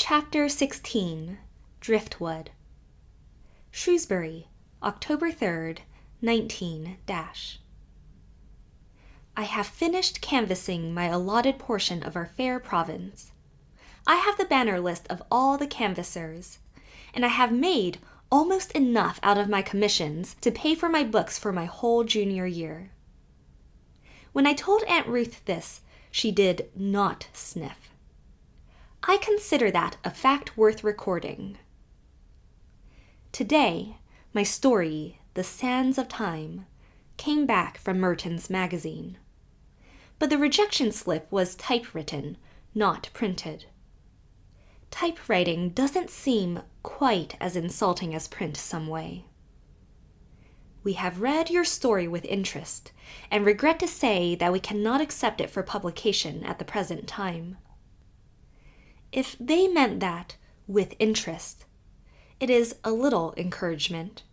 Chapter 16, Driftwood. Shrewsbury, October 3rd, 19 I have finished canvassing my allotted portion of our fair province. I have the banner list of all the canvassers, and I have made almost enough out of my commissions to pay for my books for my whole junior year. When I told Aunt Ruth this, she did not sniff. I consider that a fact worth recording. Today, my story, The Sands of Time, came back from Merton's magazine. But the rejection slip was typewritten, not printed. Typewriting doesn't seem quite as insulting as print some way. We have read your story with interest, and regret to say that we cannot accept it for publication at the present time. If they meant that, with interest, it is a little encouragement.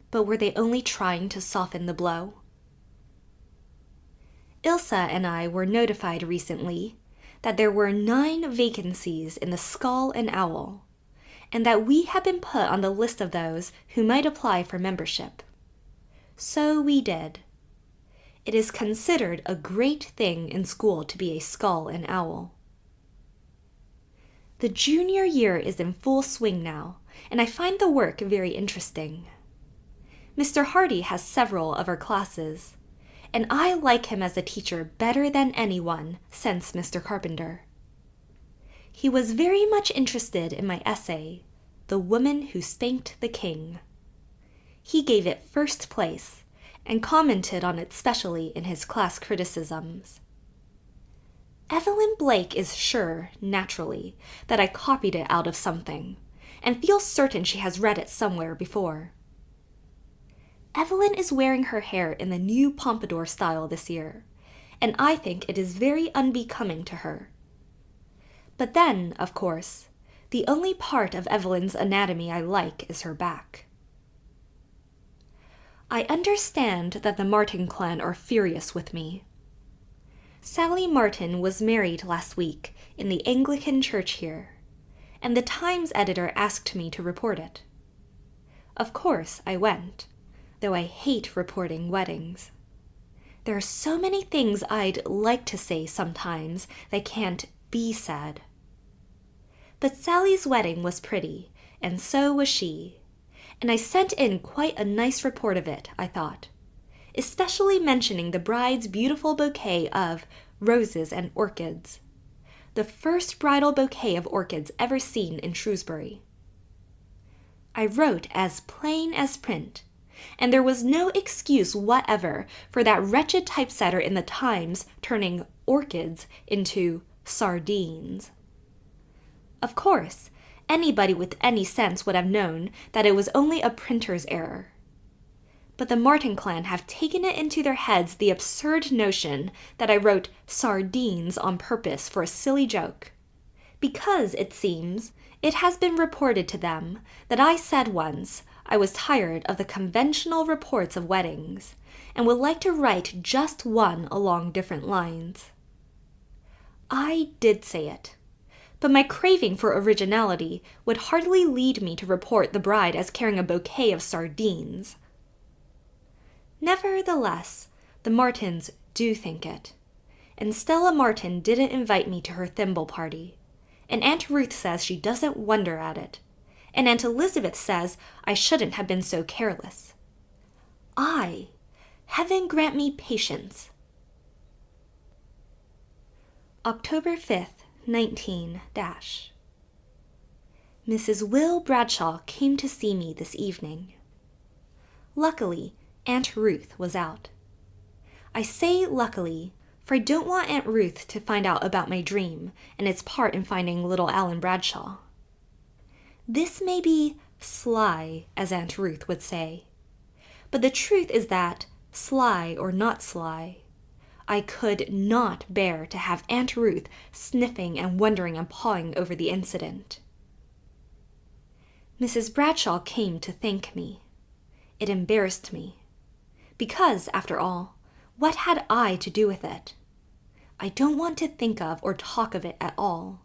But were they only trying to soften the blow? Ilsa and I were notified recently that there were 9 vacancies in the Skull and Owl, and that we had been put on the list of those who might apply for membership. So we did. It is considered a great thing in school to be a Skull and Owl. The junior year is in full swing now, and I find the work very interesting. Mr. Hardy has several of our classes, and I like him as a teacher better than anyone since Mr. Carpenter. He was very much interested in my essay, The Woman Who Spanked the King. He gave it first place, and commented on it specially in his class criticisms. Evelyn Blake is sure, naturally, that I copied it out of something, and feels certain she has read it somewhere before. Evelyn is wearing her hair in the new pompadour style this year, and I think it is very unbecoming to her. But then, of course, the only part of Evelyn's anatomy I like is her back. I understand that the Martin clan are furious with me. Sally Martin was married last week in the Anglican church here, and the Times editor asked me to report it. Of course, I went, though I hate reporting weddings. There are so many things I'd like to say sometimes that can't be said. But Sally's wedding was pretty, and so was she, and I sent in quite a nice report of it, I thought, especially mentioning the bride's beautiful bouquet of roses and orchids, the first bridal bouquet of orchids ever seen in Shrewsbury. I wrote as plain as print, and there was no excuse whatever for that wretched typesetter in the Times turning orchids into sardines. Of course, anybody with any sense would have known that it was only a printer's error. But the Martin clan have taken it into their heads the absurd notion that I wrote sardines on purpose for a silly joke, because, it seems, it has been reported to them that I said once I was tired of the conventional reports of weddings, and would like to write just one along different lines. I did say it, but my craving for originality would hardly lead me to report the bride as carrying a bouquet of sardines. Nevertheless, the Martins do think it, and Stella Martin didn't invite me to her thimble party, and Aunt Ruth says she doesn't wonder at it, and Aunt Elizabeth says I shouldn't have been so careless. Heaven grant me patience. October 5th, 19 Mrs. Will Bradshaw came to see me this evening. Luckily, Aunt Ruth was out. I say luckily, for I don't want Aunt Ruth to find out about my dream and its part in finding little Alan Bradshaw. This may be sly, as Aunt Ruth would say, but the truth is that, sly or not sly, I could not bear to have Aunt Ruth sniffing and wondering and pawing over the incident. Mrs. Bradshaw came to thank me. It embarrassed me. Because, after all, what had I to do with it? I don't want to think of or talk of it at all.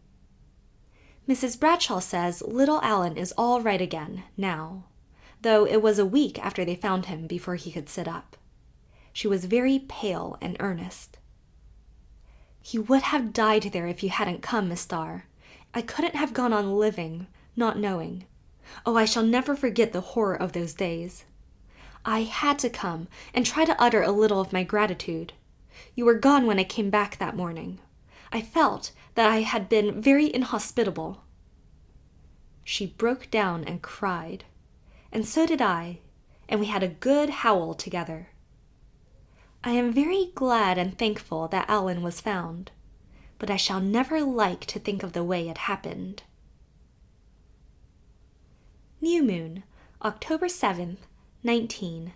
Mrs. Bradshaw says little Alan is all right again, now, though it was a week after they found him before he could sit up. She was very pale and earnest. "He would have died there if you hadn't come, Miss Starr. I couldn't have gone on living, not knowing. Oh, I shall never forget the horror of those days. I had to come and try to utter a little of my gratitude. You were gone when I came back that morning. I felt that I had been very inhospitable." She broke down and cried, and so did I, and we had a good howl together. I am very glad and thankful that Alan was found, but I shall never like to think of the way it happened. New Moon, October 7th, 19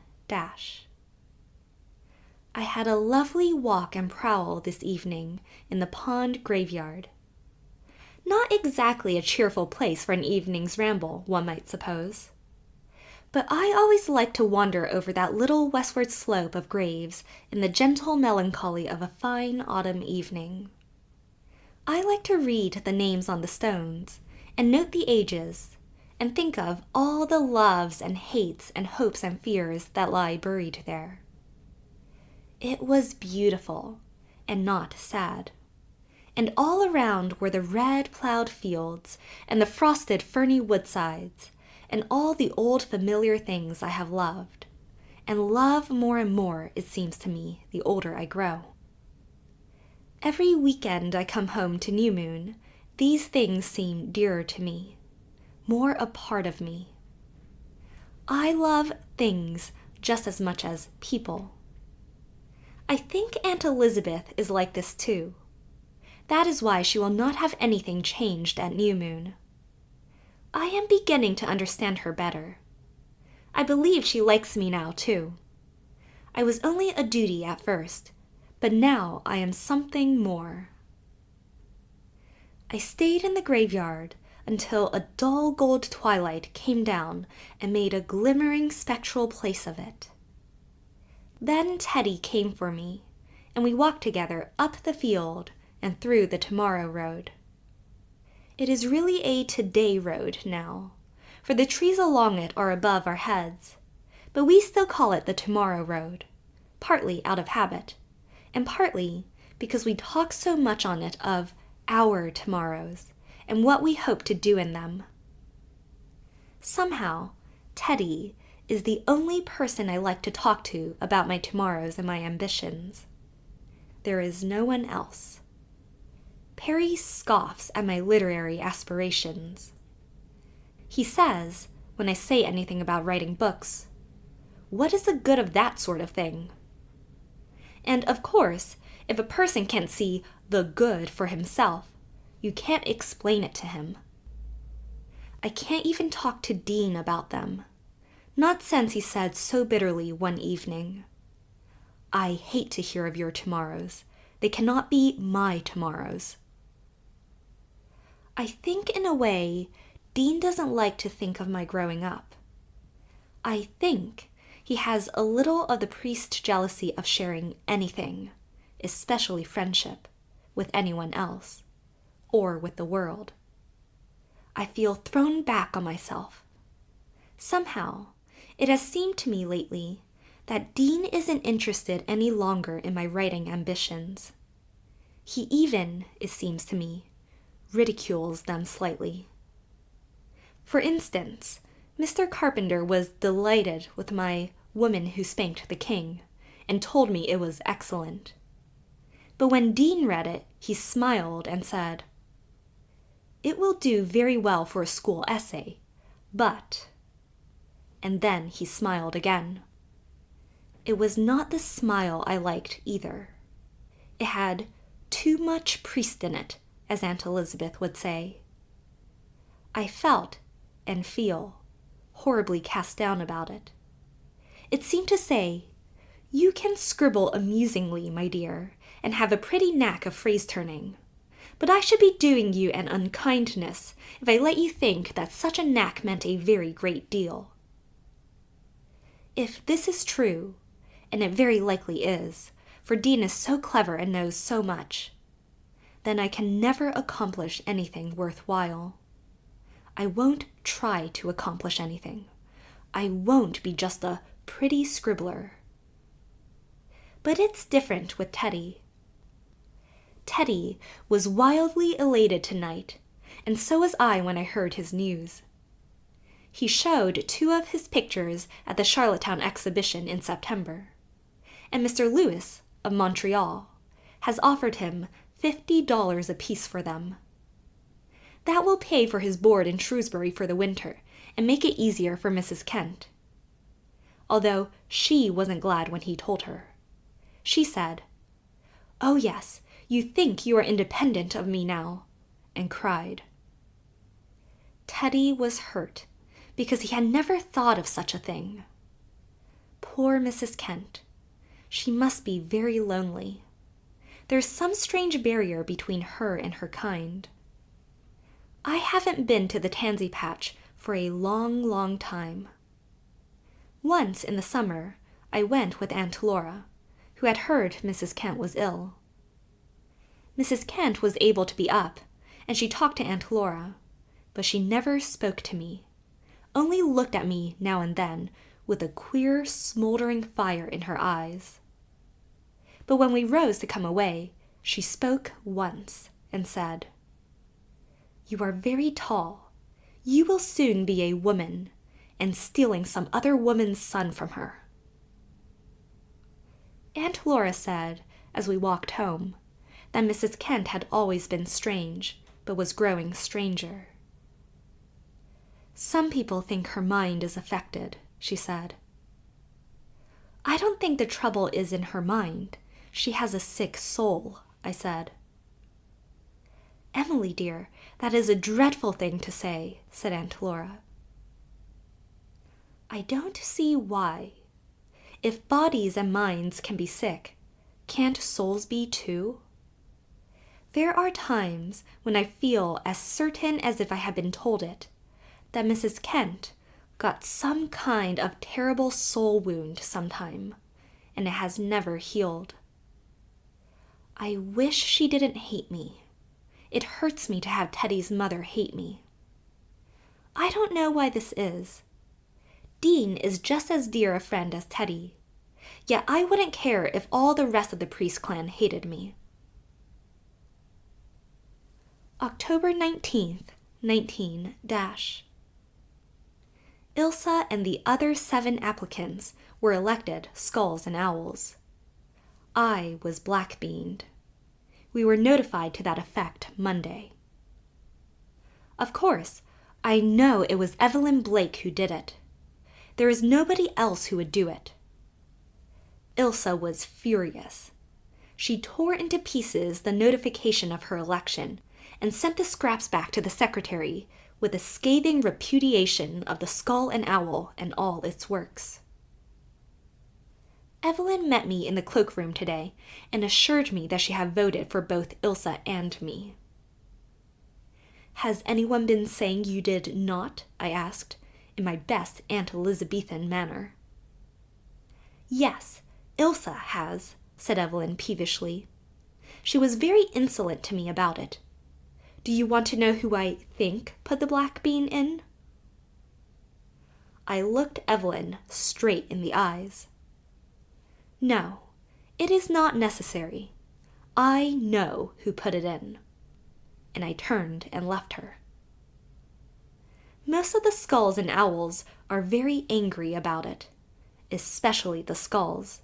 I had a lovely walk and prowl this evening in the pond graveyard. Not exactly a cheerful place for an evening's ramble, one might suppose. But I always like to wander over that little westward slope of graves in the gentle melancholy of a fine autumn evening. I like to read the names on the stones, and note the ages, and think of all the loves and hates and hopes and fears that lie buried there. It was beautiful, and not sad. And all around were the red plowed fields, and the frosted ferny woodsides, and all the old familiar things I have loved, and love more and more, it seems to me, the older I grow. Every weekend I come home to New Moon, these things seem dearer to me, more a part of me. I love things just as much as people. I think Aunt Elizabeth is like this too. That is why she will not have anything changed at New Moon. I am beginning to understand her better. I believe she likes me now too. I was only a duty at first, but now I am something more. I stayed in the graveyard until a dull gold twilight came down and made a glimmering spectral place of it. Then Teddy came for me, and we walked together up the field and through the Tomorrow Road. It is really a today road now, for the trees along it are above our heads, but we still call it the Tomorrow Road, partly out of habit, and partly because we talk so much on it of our tomorrows and what we hope to do in them. Somehow, Teddy is the only person I like to talk to about my tomorrows and my ambitions. There is no one else. Perry scoffs at my literary aspirations. He says, when I say anything about writing books, "What is the good of that sort of thing?" And of course, if a person can't see the good for himself, you can't explain it to him. I can't even talk to Dean about them. Not since he said so bitterly one evening, "I hate to hear of your tomorrows. They cannot be my tomorrows." I think in a way, Dean doesn't like to think of my growing up. I think he has a little of the priest jealousy of sharing anything, especially friendship, with anyone else, or with the world. I feel thrown back on myself. Somehow, it has seemed to me lately that Dean isn't interested any longer in my writing ambitions. He even, it seems to me, ridicules them slightly. For instance, Mr. Carpenter was delighted with my Woman Who Spanked the King, and told me it was excellent. But when Dean read it, he smiled and said, "It will do very well for a school essay, but..." And then he smiled again. It was not the smile I liked either. It had too much priest in it, as Aunt Elizabeth would say. I felt, and feel, horribly cast down about it. It seemed to say, "You can scribble amusingly, my dear, and have a pretty knack of phrase-turning, but I should be doing you an unkindness if I let you think that such a knack meant a very great deal." If this is true, and it very likely is, for Dean is so clever and knows so much, then I can never accomplish anything worthwhile. I won't try to accomplish anything. I won't be just a pretty scribbler. But it's different with Teddy. Teddy was wildly elated tonight, and so was I when I heard his news. He showed 2 of his pictures at the Charlottetown exhibition in September, and Mr. Lewis of Montreal has offered him $50 apiece for them. That will pay for his board in Shrewsbury for the winter and make it easier for Mrs. Kent. Although she wasn't glad when he told her. She said, "Oh yes, you think you are independent of me now," and cried. Teddy was hurt because he had never thought of such a thing. Poor Mrs. Kent. She must be very lonely. There's some strange barrier between her and her kind. I haven't been to the tansy patch for a long, long time. Once in the summer, I went with Aunt Laura, who had heard Mrs. Kent was ill. Mrs. Kent was able to be up, and she talked to Aunt Laura, but she never spoke to me, only looked at me now and then with a queer smoldering fire in her eyes. But when we rose to come away, she spoke once and said, "You are very tall. You will soon be a woman, and stealing some other woman's son from her." Aunt Laura said, as we walked home, that Mrs. Kent had always been strange, but was growing stranger. "Some people think her mind is affected," she said. "I don't think the trouble is in her mind. She has a sick soul," I said. "Emily, dear, that is a dreadful thing to say," said Aunt Laura. "I don't see why. If bodies and minds can be sick, can't souls be too? There are times when I feel as certain as if I had been told it, that Mrs. Kent got some kind of terrible soul wound sometime, and it has never healed. I wish she didn't hate me. It hurts me to have Teddy's mother hate me. I don't know why this is. Dean is just as dear a friend as Teddy, yet I wouldn't care if all the rest of the Priest clan hated me." October 19th, 19 Ilsa and the other 7 applicants were elected skulls and owls. I was black-beaned. We were notified to that effect Monday. Of course, I know it was Evelyn Blake who did it. There is nobody else who would do it. Ilsa was furious. She tore into pieces the notification of her election and sent the scraps back to the secretary with a scathing repudiation of the Skull and Owl and all its works. Evelyn met me in the cloakroom today and assured me that she had voted for both Ilsa and me. "Has anyone been saying you did not?" I asked, in my best Aunt Elizabethan manner. "Yes, Ilsa has," said Evelyn peevishly. "She was very insolent to me about it. Do you want to know who I think put the black bean in?" I looked Evelyn straight in the eyes. "No, it is not necessary. I know who put it in." And I turned and left her. Most of the skulls and owls are very angry about it, especially the skulls.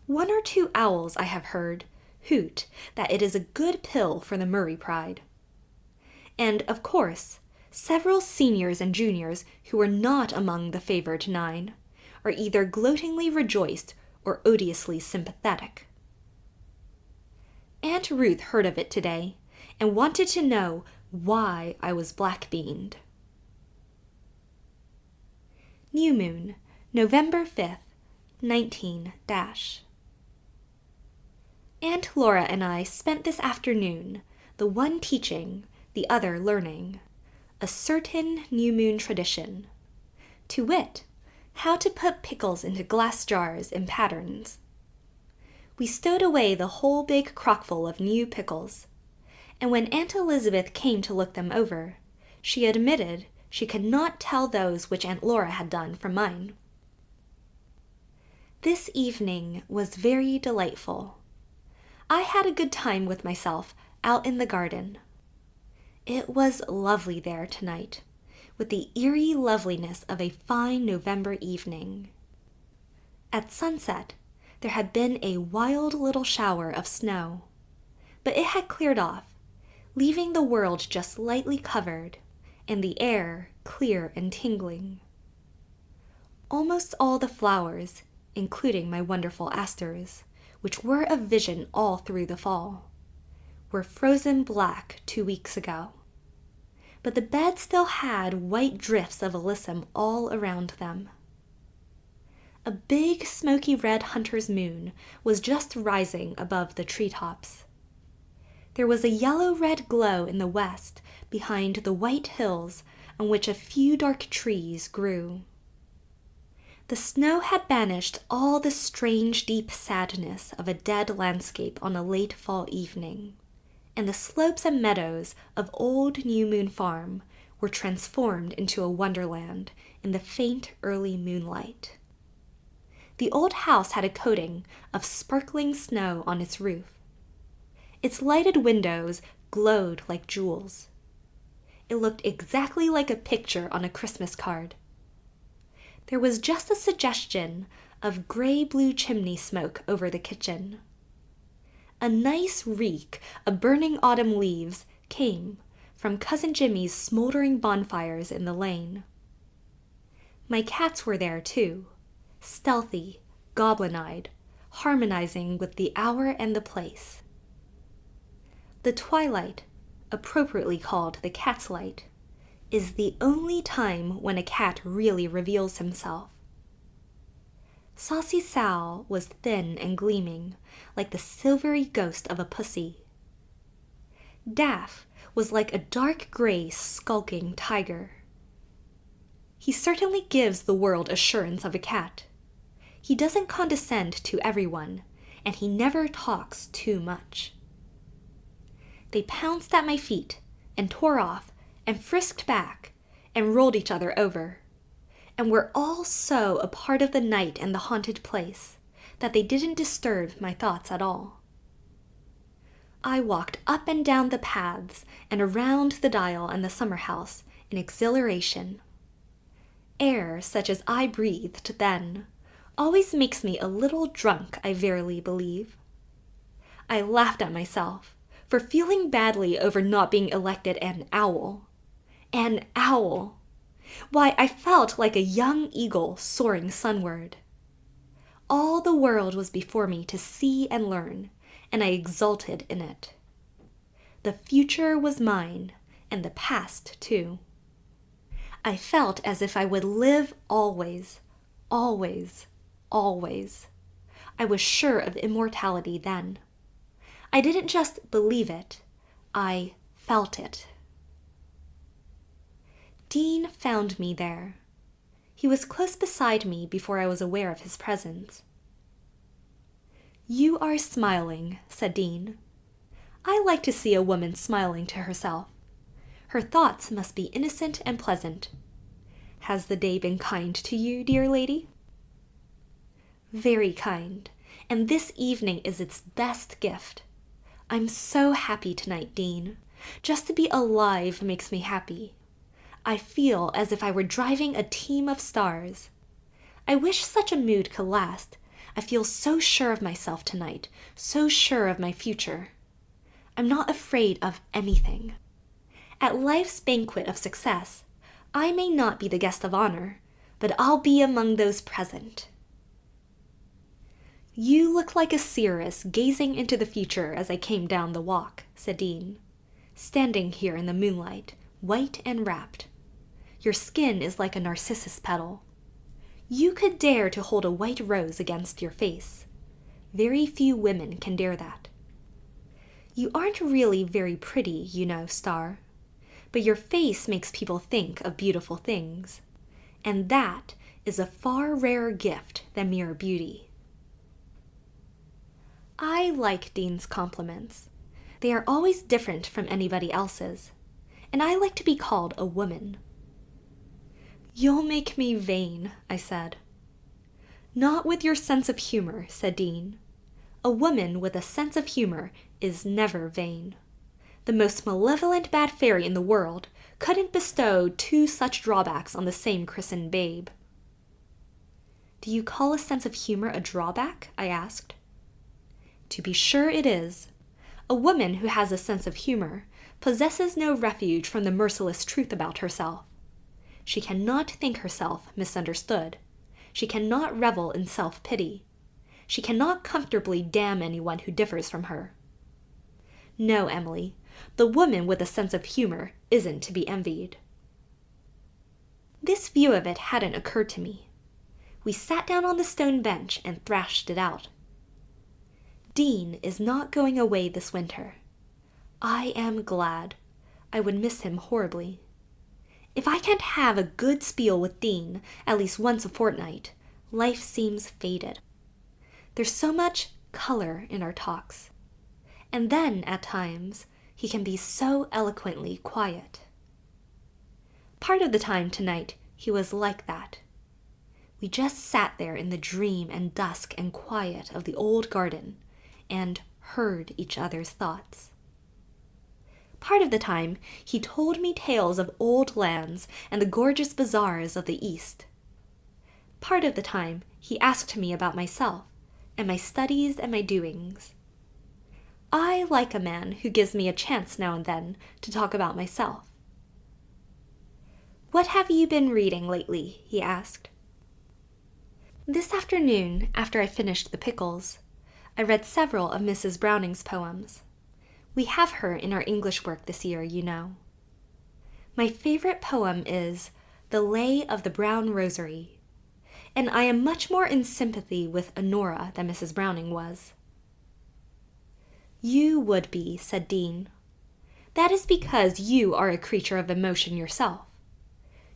1 or 2 owls, I have heard, hoot that it is a good pill for the Murray pride. And, of course, several seniors and juniors who were not among the favored 9 are either gloatingly rejoiced or odiously sympathetic. Aunt Ruth heard of it today and wanted to know why I was black-beaned. New Moon, November 5th, 19 Aunt Laura and I spent this afternoon, the one teaching, the other learning, a certain new moon tradition, to wit, how to put pickles into glass jars in patterns. We stowed away the whole big crockful of new pickles, and when Aunt Elizabeth came to look them over, she admitted she could not tell those which Aunt Laura had done from mine. This evening was very delightful. I had a good time with myself out in the garden. It was lovely there tonight, with the eerie loveliness of a fine November evening. At sunset, there had been a wild little shower of snow, but it had cleared off, leaving the world just lightly covered, and the air clear and tingling. Almost all the flowers, including my wonderful asters, which were a vision all through the fall, were frozen black 2 weeks ago. But the bed still had white drifts of alyssum all around them. A big smoky red hunter's moon was just rising above the treetops. There was a yellow-red glow in the west behind the white hills on which a few dark trees grew. The snow had banished all the strange deep sadness of a dead landscape on a late fall evening, and the slopes and meadows of old New Moon Farm were transformed into a wonderland in the faint early moonlight. The old house had a coating of sparkling snow on its roof. Its lighted windows glowed like jewels. It looked exactly like a picture on a Christmas card. There was just a suggestion of gray-blue chimney smoke over the kitchen. A nice reek of burning autumn leaves came from Cousin Jimmy's smoldering bonfires in the lane. My cats were there, too, stealthy, goblin-eyed, harmonizing with the hour and the place. The twilight, appropriately called the cat's light, is the only time when a cat really reveals himself. Saucy Sal was thin and gleaming, like the silvery ghost of a pussy. Daff was like a dark gray skulking tiger. He certainly gives the world assurance of a cat. He doesn't condescend to everyone, and he never talks too much. They pounced at my feet, and tore off, and frisked back, and rolled each other over, and were all so a part of the night and the haunted place that they didn't disturb my thoughts at all. I walked up and down the paths and around the dial and the summer house in exhilaration. Air such as I breathed then always makes me a little drunk, I verily believe. I laughed at myself for feeling badly over not being elected an owl. An owl! Why, I felt like a young eagle soaring sunward. All the world was before me to see and learn, and I exulted in it. The future was mine, and the past, too. I felt as if I would live always, always, always. I was sure of immortality then. I didn't just believe it, I felt it. Dean found me there. He was close beside me before I was aware of his presence. "You are smiling," said Dean. "I like to see a woman smiling to herself. Her thoughts must be innocent and pleasant. Has the day been kind to you, dear lady?" "Very kind, and this evening is its best gift. I'm so happy tonight, Dean. Just to be alive makes me happy. I feel as if I were driving a team of stars. I wish such a mood could last. I feel so sure of myself tonight, so sure of my future. I'm not afraid of anything. At life's banquet of success, I may not be the guest of honor, but I'll be among those present." "You look like a seeress gazing into the future as I came down the walk," said Dean, "standing here in the moonlight, white and rapt. Your skin is like a narcissus petal. You could dare to hold a white rose against your face. Very few women can dare that. You aren't really very pretty, you know, Star, but your face makes people think of beautiful things, and that is a far rarer gift than mere beauty." I like Dean's compliments. They are always different from anybody else's, and I like to be called a woman." "You'll make me vain," I said. "Not with your sense of humor," said Dean. "A woman with a sense of humor is never vain. The most malevolent bad fairy in the world couldn't bestow 2 such drawbacks on the same christened babe." "Do you call a sense of humor a drawback?" I asked. "To be sure it is. A woman who has a sense of humor possesses no refuge from the merciless truth about herself. She cannot think herself misunderstood. She cannot revel in self-pity. She cannot comfortably damn anyone who differs from her. No, Emily, the woman with a sense of humor isn't to be envied." This view of it hadn't occurred to me. We sat down on the stone bench and thrashed it out. Dean is not going away this winter. I am glad. I would miss him horribly. If I can't have a good spiel with Dean at least once a fortnight, life seems faded. There's so much color in our talks. And then, at times, he can be so eloquently quiet. Part of the time tonight, he was like that. We just sat there in the dream and dusk and quiet of the old garden, and heard each other's thoughts. Part of the time, he told me tales of old lands and the gorgeous bazaars of the East. Part of the time, he asked me about myself, and my studies and my doings. I like a man who gives me a chance now and then to talk about myself. "What have you been reading lately?" he asked. This afternoon, after I finished the pickles, I read several of Mrs. Browning's poems. We have her in our English work this year, you know. My favorite poem is The Lay of the Brown Rosary, and I am much more in sympathy with Honora than Mrs. Browning was. "You would be," said Dean. "That is because you are a creature of emotion yourself.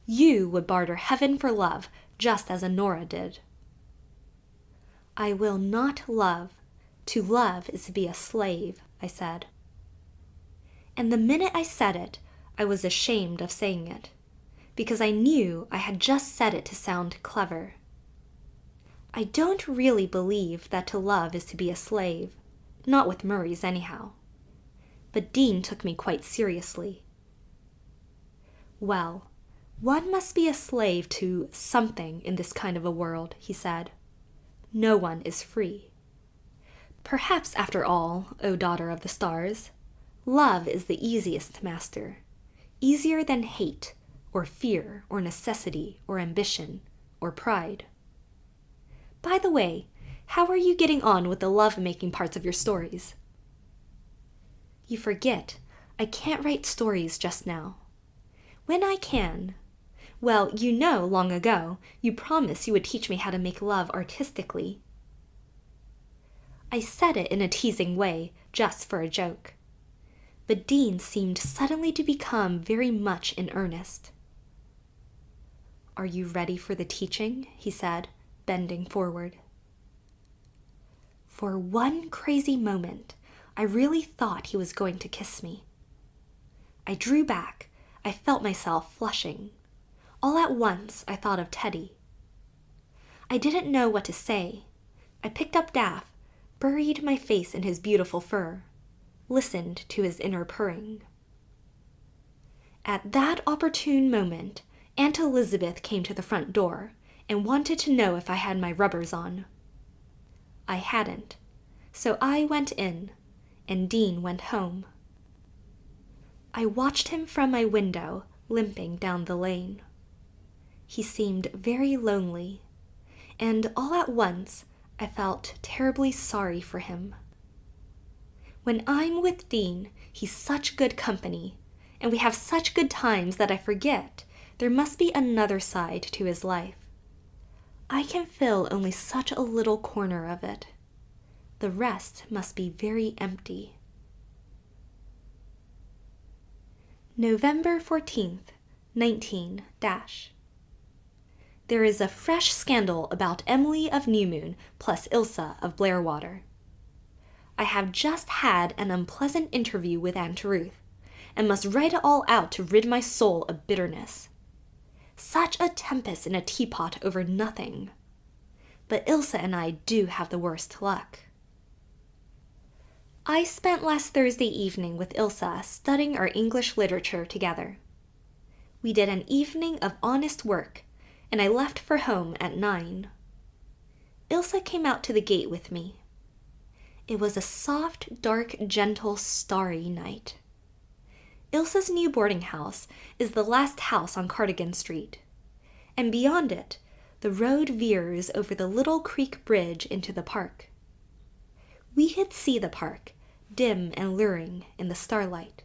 You would barter heaven for love, just as Honora did." "I will not love. To love is to be a slave," I said. And the minute I said it, I was ashamed of saying it, because I knew I had just said it to sound clever. I don't really believe that to love is to be a slave, not with Murray's anyhow. But Dean took me quite seriously. "Well, one must be a slave to something in this kind of a world," he said. "No one is free. Perhaps, after all, O daughter of the stars, love is the easiest to master, easier than hate, or fear, or necessity, or ambition, or pride. By the way, how are you getting on with the love-making parts of your stories?" "You forget, I can't write stories just now. When I can, well, you know, long ago, you promised you would teach me how to make love artistically." I said it in a teasing way, just for a joke. But Dean seemed suddenly to become very much in earnest. "Are you ready for the teaching?" he said, bending forward. For one crazy moment, I really thought he was going to kiss me. I drew back. I felt myself flushing. All at once, I thought of Teddy. I didn't know what to say. I picked up Daff, buried my face in his beautiful fur, listened to his inner purring. At that opportune moment, Aunt Elizabeth came to the front door and wanted to know if I had my rubbers on. I hadn't, so I went in, and Dean went home. I watched him from my window, limping down the lane. He seemed very lonely, and all at once I felt terribly sorry for him. When I'm with Dean, he's such good company, and we have such good times that I forget there must be another side to his life. I can fill only such a little corner of it. The rest must be very empty. November 14th, 19 There is a fresh scandal about Emily of Newmoon plus Ilsa of Blairwater. I have just had an unpleasant interview with Aunt Ruth, and must write it all out to rid my soul of bitterness. Such a tempest in a teapot over nothing. But Ilse and I do have the worst luck. I spent last Thursday evening with Ilse studying our English literature together. We did an evening of honest work, and I left for home at 9. Ilse came out to the gate with me. It was a soft, dark, gentle, starry night. Ilse's new boarding house is the last house on Cardigan Street, and beyond it, the road veers over the little creek bridge into the park. We could see the park, dim and luring in the starlight.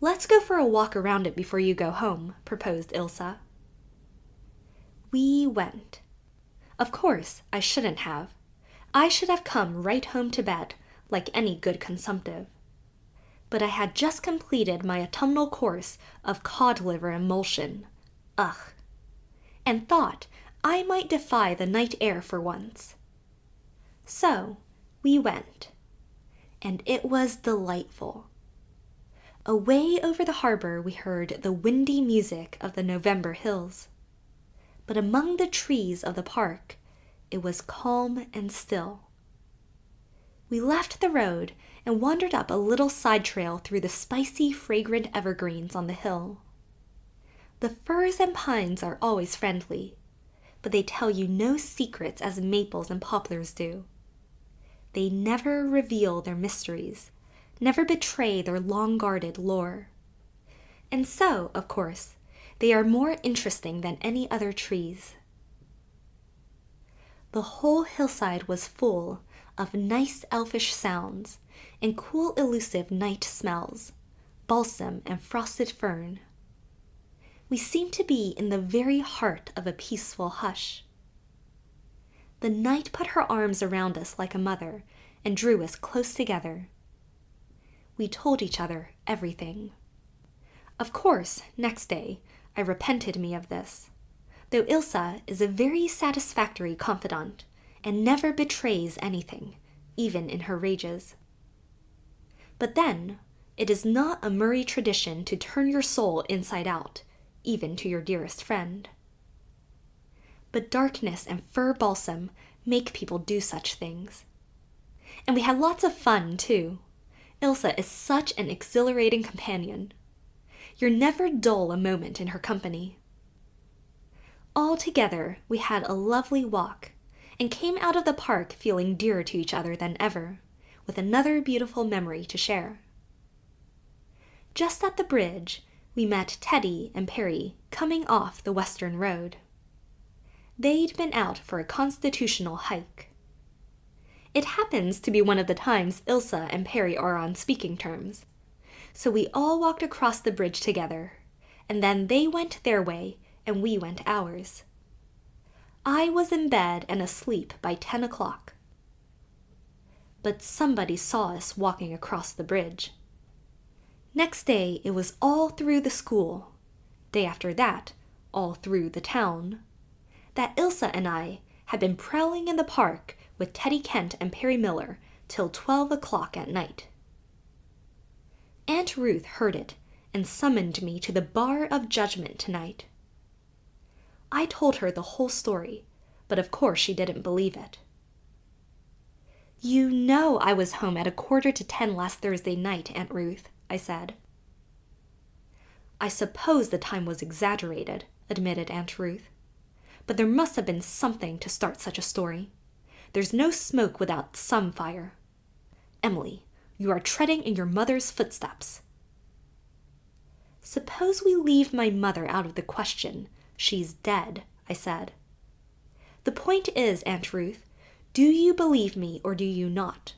"Let's go for a walk around it before you go home," proposed Ilse. We went. Of course, I shouldn't have. I should have come right home to bed, like any good consumptive. But I had just completed my autumnal course of cod-liver emulsion, and thought I might defy the night air for once. So we went, and it was delightful. Away over the harbor we heard the windy music of the November hills, but among the trees of the park it was calm and still. We left the road and wandered up a little side trail through the spicy, fragrant evergreens on the hill. The firs and pines are always friendly, but they tell you no secrets as maples and poplars do. They never reveal their mysteries, never betray their long-guarded lore. And so, of course, they are more interesting than any other trees. The whole hillside was full of nice elfish sounds and cool elusive night smells, balsam and frosted fern. We seemed to be in the very heart of a peaceful hush. The night put her arms around us like a mother and drew us close together. We told each other everything. Of course, next day, I repented me of this, though Ilse is a very satisfactory confidant and never betrays anything, even in her rages. But then, it is not a Murray tradition to turn your soul inside out, even to your dearest friend. But darkness and fir balsam make people do such things. And we had lots of fun, too. Ilse is such an exhilarating companion. You're never dull a moment in her company. Altogether, we had a lovely walk, and came out of the park feeling dearer to each other than ever, with another beautiful memory to share. Just at the bridge, we met Teddy and Perry coming off the western road. They'd been out for a constitutional hike. It happens to be one of the times Ilse and Perry are on speaking terms, so we all walked across the bridge together, and then they went their way and we went ours. I was in bed and asleep by 10 o'clock. But somebody saw us walking across the bridge. Next day it was all through the school, day after that all through the town, that Ilse and I had been prowling in the park with Teddy Kent and Perry Miller till 12 o'clock at night. Aunt Ruth heard it and summoned me to the bar of judgment tonight. I told her the whole story, but of course she didn't believe it. "You know I was home at 9:45 last Thursday night, Aunt Ruth," I said. "I suppose the time was exaggerated," admitted Aunt Ruth. "But there must have been something to start such a story. There's no smoke without some fire. Emily, you are treading in your mother's footsteps." "Suppose we leave my mother out of the question. She's dead," I said. "The point is, Aunt Ruth, do you believe me or do you not?"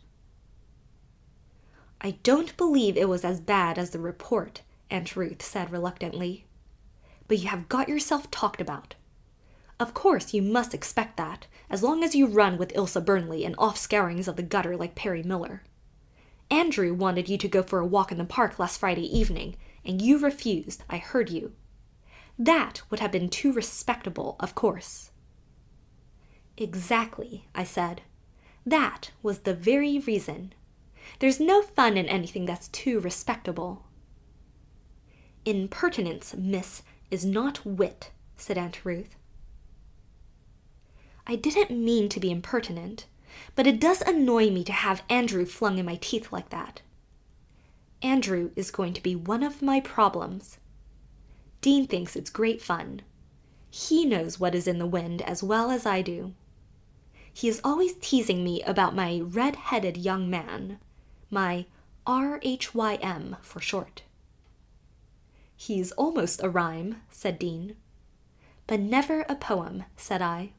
"I don't believe it was as bad as the report," Aunt Ruth said reluctantly. "But you have got yourself talked about. Of course you must expect that, as long as you run with Ilse Burnley and off scourings of the gutter like Perry Miller. Andrew wanted you to go for a walk in the park last Friday evening, and you refused, I heard you. That would have been too respectable, of course." "Exactly," I said. "That was the very reason. There's no fun in anything that's too respectable." "Impertinence, miss, is not wit," said Aunt Ruth. "I didn't mean to be impertinent, but it does annoy me to have Andrew flung in my teeth like that. Andrew is going to be one of my problems. Dean thinks it's great fun. He knows what is in the wind as well as I do. He is always teasing me about my red-headed young man, my RHYM for short." "He's almost a rhyme," said Dean. "But never a poem," said I.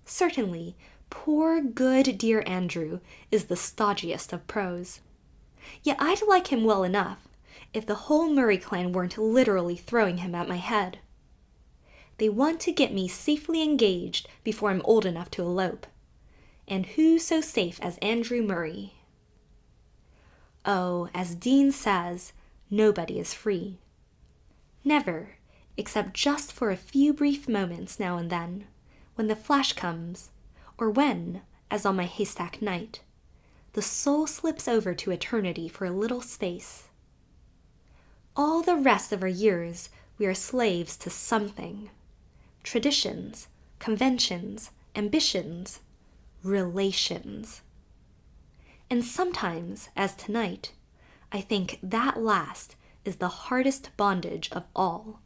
Certainly, poor good dear Andrew is the stodgiest of prose. Yet I'd like him well enough, if the whole Murray clan weren't literally throwing him at my head. They want to get me safely engaged before I'm old enough to elope. And who so safe as Andrew Murray? Oh, as Dean says, nobody is free. Never, except just for a few brief moments now and then, when the flash comes, or when, as on my haystack night, the soul slips over to eternity for a little space. All the rest of our years we are slaves to something. Traditions, conventions, ambitions, relations. And sometimes, as tonight, I think that last is the hardest bondage of all.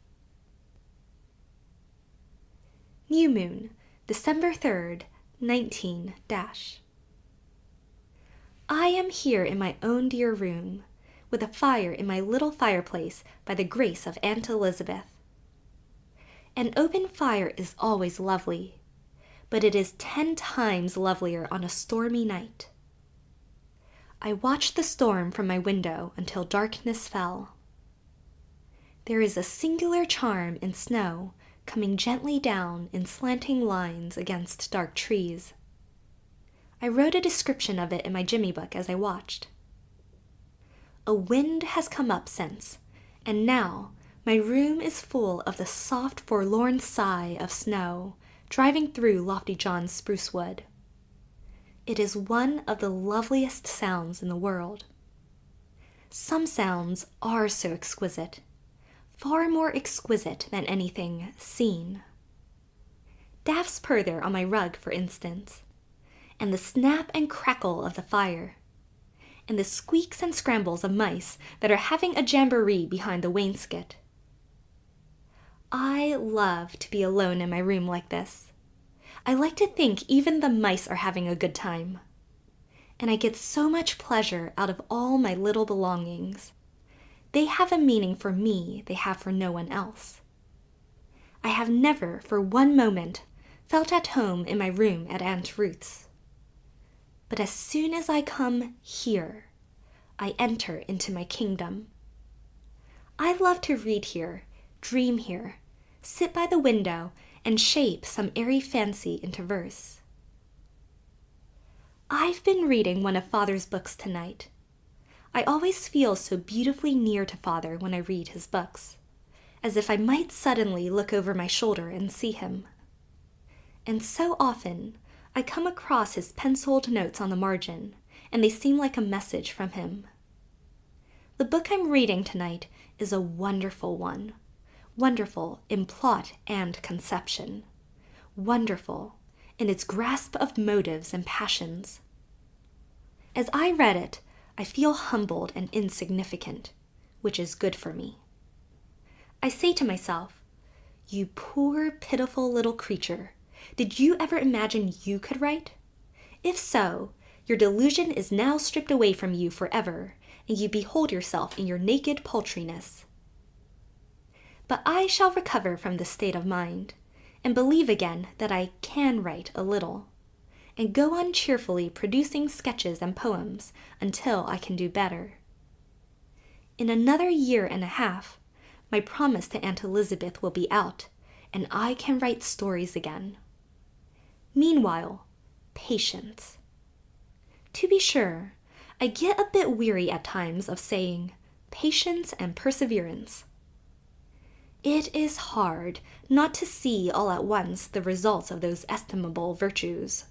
New Moon, December 3rd, 19 I am here in my own dear room, with a fire in my little fireplace by the grace of Aunt Elizabeth. An open fire is always lovely, but it is 10 times lovelier on a stormy night. I watched the storm from my window until darkness fell. There is a singular charm in snow coming gently down in slanting lines against dark trees. I wrote a description of it in my Jimmy book as I watched. A wind has come up since, and now my room is full of the soft, forlorn sigh of snow driving through Lofty John's spruce wood. It is one of the loveliest sounds in the world. Some sounds are so exquisite, far more exquisite than anything seen. Daff's purr there on my rug, for instance, and the snap and crackle of the fire, and the squeaks and scrambles of mice that are having a jamboree behind the wainscot. I love to be alone in my room like this. I like to think even the mice are having a good time. And I get so much pleasure out of all my little belongings. They have a meaning for me they have for no one else. I have never for one moment felt at home in my room at Aunt Ruth's. But as soon as I come here, I enter into my kingdom. I love to read here, dream here, sit by the window, and shape some airy fancy into verse. I've been reading one of Father's books tonight. I always feel so beautifully near to Father when I read his books, as if I might suddenly look over my shoulder and see him. And so often, I come across his penciled notes on the margin, and they seem like a message from him. The book I'm reading tonight is a wonderful one. Wonderful in plot and conception. Wonderful in its grasp of motives and passions. As I read it, I feel humbled and insignificant, which is good for me. I say to myself, "You poor, pitiful little creature, did you ever imagine you could write? If so, your delusion is now stripped away from you forever, and you behold yourself in your naked paltriness." But I shall recover from this state of mind, and believe again that I can write a little, and go on cheerfully producing sketches and poems until I can do better. In another year and a half, my promise to Aunt Elizabeth will be out, and I can write stories again. Meanwhile, patience. To be sure, I get a bit weary at times of saying patience and perseverance. It is hard not to see all at once the results of those estimable virtues.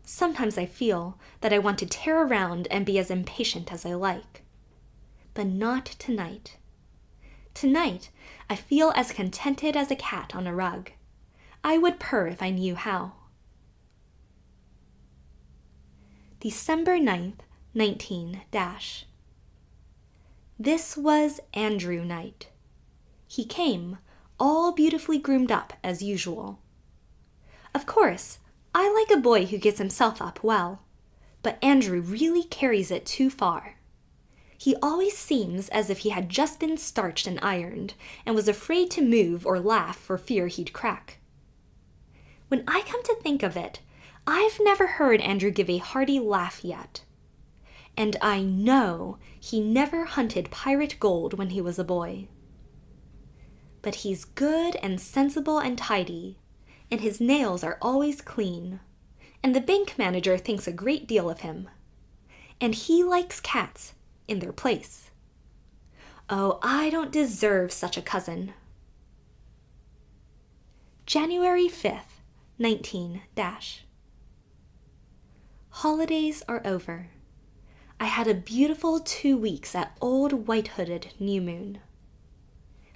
Sometimes I feel that I want to tear around and be as impatient as I like. But not tonight. Tonight, I feel as contented as a cat on a rug. I would purr if I knew how. December 9th, 19 This was Andrew night. He came, all beautifully groomed up as usual. Of course, I like a boy who gets himself up well, but Andrew really carries it too far. He always seems as if he had just been starched and ironed, and was afraid to move or laugh for fear he'd crack. When I come to think of it, I've never heard Andrew give a hearty laugh yet. And I know he never hunted pirate gold when he was a boy. But he's good and sensible and tidy, and his nails are always clean, and the bank manager thinks a great deal of him. And he likes cats in their place. Oh, I don't deserve such a cousin. January 5th, 19 Holidays are over. I had a beautiful 2 weeks at Old White-Hooded New Moon.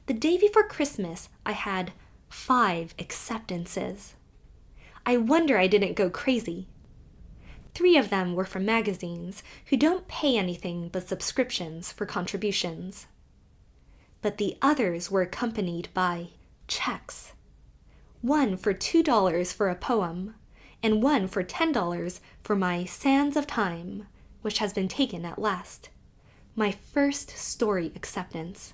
The day before Christmas, I had 5 acceptances. I wonder I didn't go crazy. 3 of them were from magazines who don't pay anything but subscriptions for contributions. But the others were accompanied by checks. One for $2 for a poem, and one for $10 for my Sands of Time, which has been taken at last. My first story acceptance.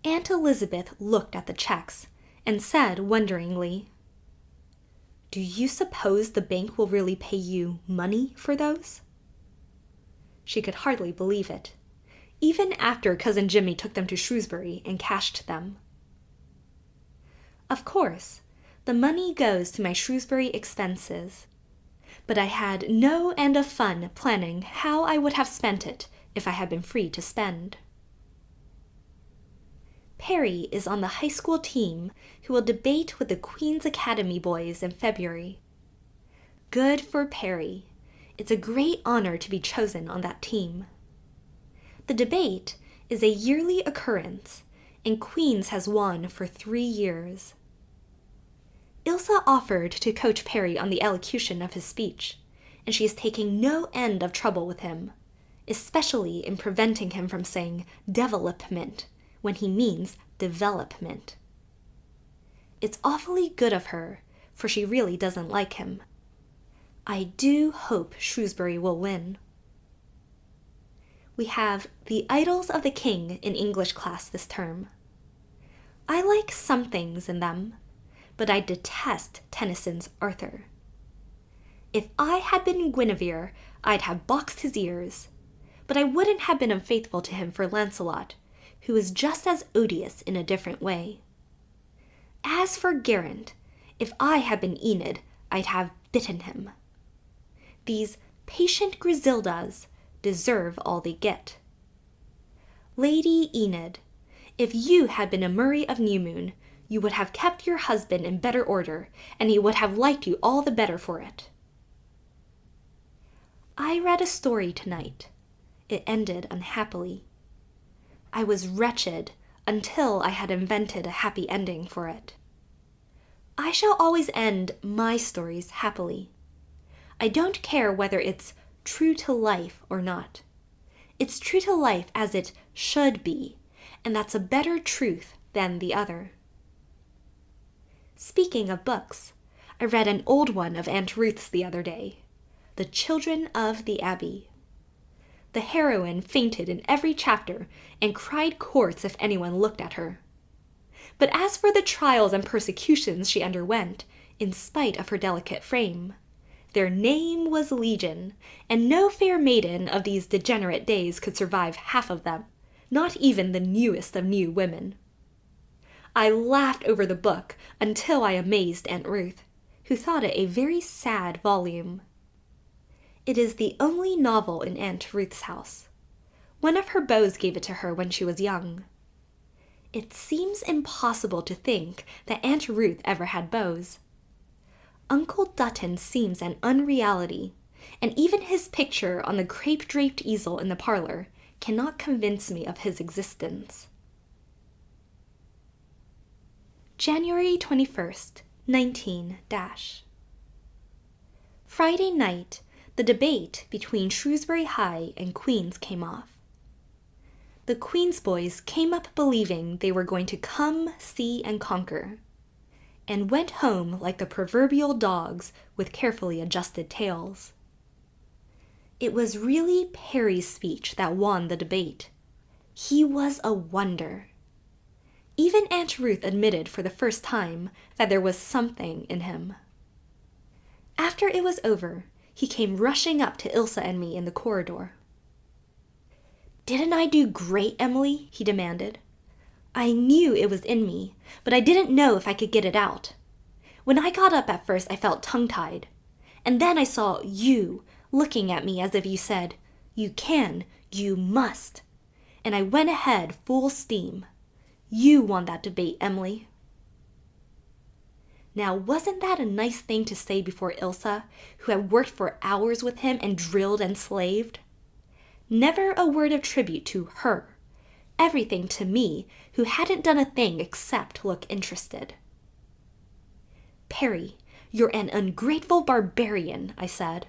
Aunt Elizabeth looked at the checks and said wonderingly, "Do you suppose the bank will really pay you money for those?" She could hardly believe it, even after Cousin Jimmy took them to Shrewsbury and cashed them. Of course, the money goes to my Shrewsbury expenses, but I had no end of fun planning how I would have spent it if I had been free to spend. Perry is on the high school team who will debate with the Queen's Academy boys in February. Good for Perry. It's a great honor to be chosen on that team. The debate is a yearly occurrence, and Queen's has won for 3 years. Ilsa offered to coach Perry on the elocution of his speech, and she is taking no end of trouble with him, especially in preventing him from saying development when he means development. It's awfully good of her, for she really doesn't like him. I do hope Shrewsbury will win. We have The Idylls of the King in English class this term. I like some things in them, but I detest Tennyson's Arthur. If I had been Guinevere, I'd have boxed his ears, but I wouldn't have been unfaithful to him for Lancelot, who is just as odious in a different way. As for Geraint, if I had been Enid, I'd have bitten him. These patient Griseldas deserve all they get. Lady Enid, if you had been a Murray of Newmoon, you would have kept your husband in better order, and he would have liked you all the better for it. I read a story tonight. It ended unhappily. I was wretched until I had invented a happy ending for it. I shall always end my stories happily. I don't care whether it's true to life or not. It's true to life as it should be, and that's a better truth than the other. Speaking of books, I read an old one of Aunt Ruth's the other day, The Children of the Abbey. The heroine fainted in every chapter and cried quarts if anyone looked at her. But as for the trials and persecutions she underwent, in spite of her delicate frame, their name was legion, and no fair maiden of these degenerate days could survive half of them, not even the newest of new women. I laughed over the book until I amazed Aunt Ruth, who thought it a very sad volume. It is the only novel in Aunt Ruth's house. One of her beaux gave it to her when she was young. It seems impossible to think that Aunt Ruth ever had beaux. Uncle Dutton seems an unreality, and even his picture on the crepe-draped easel in the parlor cannot convince me of his existence. January 21st, 19 Friday night, the debate between Shrewsbury High and Queen's came off. The Queen's boys came up believing they were going to come, see, and conquer, and went home like the proverbial dogs with carefully adjusted tails. It was really Perry's speech that won the debate. He was a wonder. Even Aunt Ruth admitted for the first time that there was something in him. After it was over, he came rushing up to Ilse and me in the corridor. "Didn't I do great, Emily?" he demanded. "I knew it was in me, but I didn't know if I could get it out. When I got up at first, I felt tongue-tied. And then I saw you looking at me as if you said, 'You can, you must.' And I went ahead full steam. You won that debate, Emily." Now, wasn't that a nice thing to say before Ilse, who had worked for hours with him and drilled and slaved? Never a word of tribute to her. Everything to me, who hadn't done a thing except look interested. "Perry, you're an ungrateful barbarian," I said,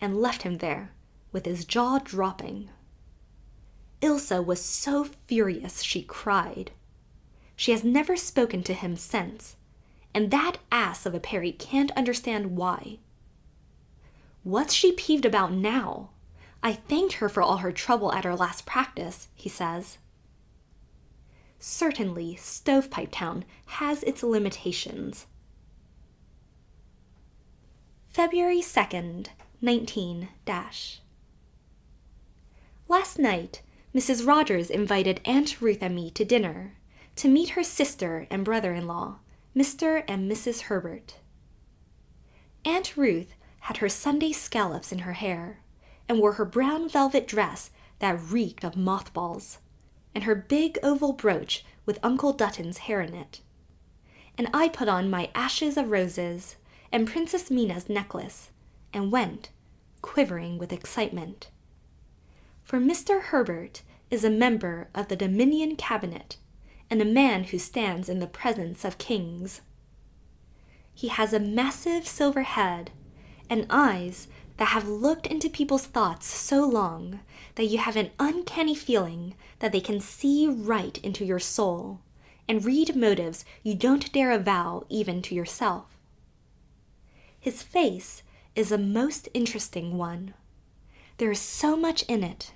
and left him there, with his jaw dropping. Ilse was so furious she cried. She has never spoken to him since, and that ass of a Perry can't understand why. "What's she peeved about now? I thanked her for all her trouble at our last practice," he says. Certainly, Stovepipe Town has its limitations. February 2nd, 19 Last night, Mrs. Rogers invited Aunt Ruth and me to dinner, to meet her sister and brother-in-law, Mr. and Mrs. Herbert. Aunt Ruth had her Sunday scallops in her hair, and wore her brown velvet dress that reeked of mothballs, and her big oval brooch with Uncle Dutton's hair in it. And I put on my ashes of roses and Princess Mina's necklace, and went, quivering with excitement. For Mr. Herbert is a member of the Dominion Cabinet, and a man who stands in the presence of kings. He has a massive silver head, and eyes that have looked into people's thoughts so long that you have an uncanny feeling that they can see right into your soul, and read motives you don't dare avow even to yourself. His face is a most interesting one. There is so much in it.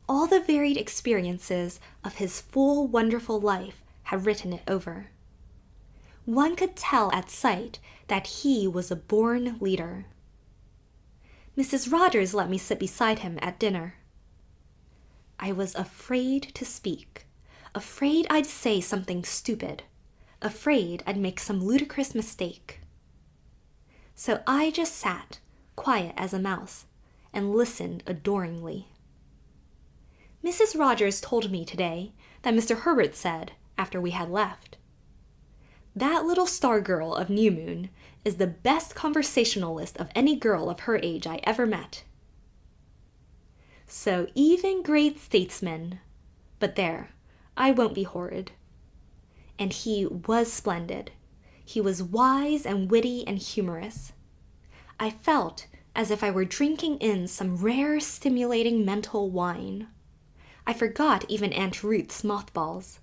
All the varied experiences of his full, wonderful life have written it over. One could tell at sight that he was a born leader. Mrs. Rogers let me sit beside him at dinner. I was afraid to speak, afraid I'd say something stupid, afraid I'd make some ludicrous mistake. So I just sat, quiet as a mouse, and listened adoringly. Mrs. Rogers told me today that Mr. Herbert said, after we had left, "That little star girl of New Moon is the best conversationalist of any girl of her age I ever met." So even great statesmen, but there, I won't be horrid. And he was splendid. He was wise and witty and humorous. I felt as if I were drinking in some rare, stimulating mental wine. I forgot even Aunt Ruth's mothballs.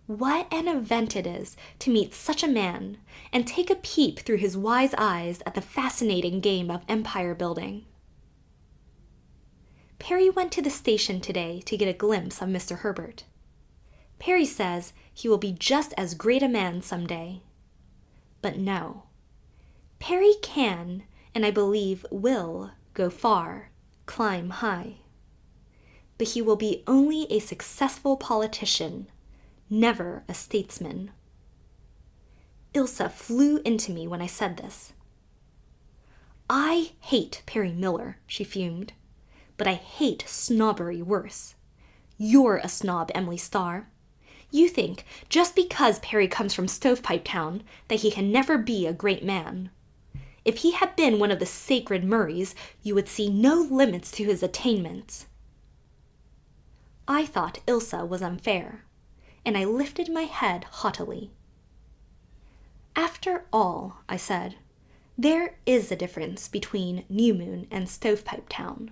What an event it is to meet such a man and take a peep through his wise eyes at the fascinating game of empire building. Perry went to the station today to get a glimpse of Mr. Herbert. Perry says he will be just as great a man some day. But no. Perry can, and I believe will, go far, climb high. But he will be only a successful politician, never a statesman. Ilse flew into me when I said this. "I hate Perry Miller," she fumed, "but I hate snobbery worse. You're a snob, Emily Starr. You think, just because Perry comes from Stovepipe Town, that he can never be a great man. If he had been one of the sacred Murrays, you would see no limits to his attainments. I thought Ilsa was unfair, and I lifted my head haughtily. After all, I said, there is a difference between New Moon and Stovepipe Town.